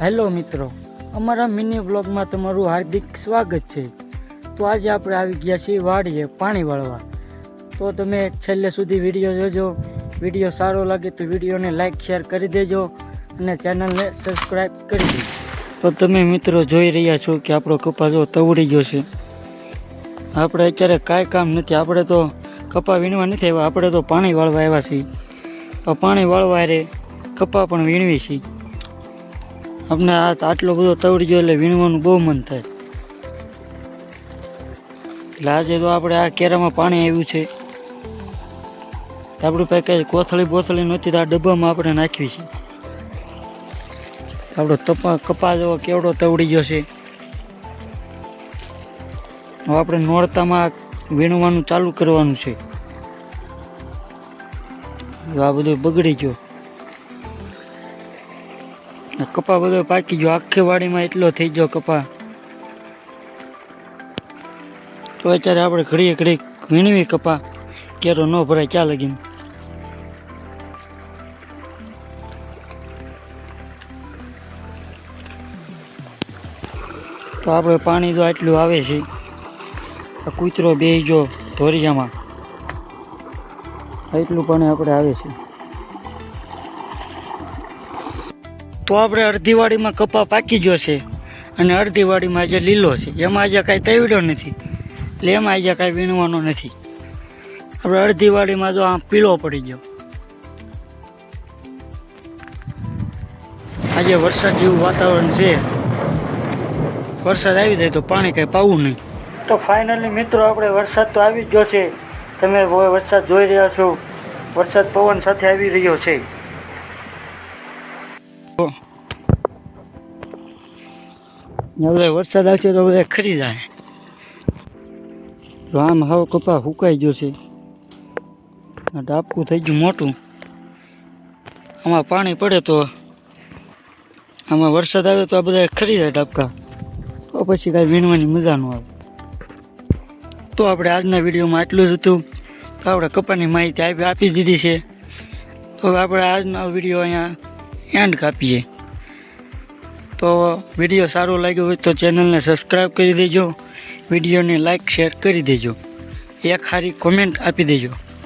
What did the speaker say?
Hello મિત્રો, અમારા mini બ્લોગમાં તમારું હાર્દિક સ્વાગત છે। તો આજે આપણે આવી ગયા છીએ વાડીએ પાણી વાળવા। તો તમે છેલ્લે સુધી વિડીયો જોજો। વિડીયો સારો લાગે તો વિડીયોને લાઈક શેર કરી દેજો અને ચેનલને સબસ્ક્રાઈબ કરી દેજો। તો તમે મિત્રો જોઈ રહ્યા છો કે આપણો કપા જો તવડી ગયો છે। આપણે અત્યારે કાંઈ કામ નથી, આપણે તો કપા વીણવા નથી આવ્યા, આપણે તો પાણી વાળવા આવ્યા છીએ। પાણી વાળવા રે કપા પણ વીણવી છીએ। આપણે આટલો બધો તવડી ગયો એટલે વીણવાનું બહુ મન થાય। એટલે આજે તો આપણે આ કેરામાં પાણી આવ્યું છે, આપણી પાસે કંઈ કોથળી બોથળી નથી, તો આ ડબ્બામાં આપણે નાખવી છે। આપણો કપા જેવો કેવડો તવડી ગયો છે। હવે આપણે નોરતામાં વીણવાનું ચાલુ કરવાનું છે। આ બધું બગડી ગયો, કપા બધો પાકી ગયો, આખી વાડીમાં એટલો થઈ ગયો કપા। તો અત્યારે આપણે ઘડીએ ઘડી વીણવી કપા, કેરો ન ભરાય ક્યાં લગીને। તો આપણે પાણી જો આટલું આવે છે, આ કૂતરો બેસી ગયો ધોરિયામાં, એટલું પાણી આપણે આવે છે। તો આપણે અડધી વાડીમાં કપા પાકી ગયો છે અને અડધી વાડીમાં આજે લીલો છે, એમાં આજે કાંઈ તવડ્યો નથી, એટલે એમાં આજે કાંઈ વીણવાનો નથી। આપણે અડધી વાડીમાં જો આ પીળો પડી ગયો। આજે વરસાદ જેવું વાતાવરણ છે, વરસાદ આવી જાય તો પાણી કાંઈ પાવું નહીં। તો ફાઇનલી મિત્રો આપણે વરસાદ તો આવી જ ગયો છે, તમે વરસાદ જોઈ રહ્યા છો, વરસાદ પવન સાથે આવી રહ્યો છે। બધા વરસાદ આવશે તો બધા ખરી જાય। તો આમ હવે કપા સુકાઈ ગયો છે, ડાબકું થઈ ગયું મોટું, આમાં પાણી પડે તો આમાં વરસાદ આવે તો આ બધા ખરી જાય ડાબકા, તો પછી કાંઈ વીણવાની મજા ન આવે। તો આપણે આજના વિડીયોમાં આટલું જ હતું। તો આપણે કપાની માહિતી આપી દીધી છે, તો આપણે આજનો વિડીયો અહીંયા એન્ડ કાપીએ। તો વિડીયો સારો લાગ્યો હોય તો ચેનલને સબસ્ક્રાઈબ કરી દેજો, વિડીયોને લાઈક શેર કરી દેજો, એક સારી કોમેન્ટ આપી દેજો।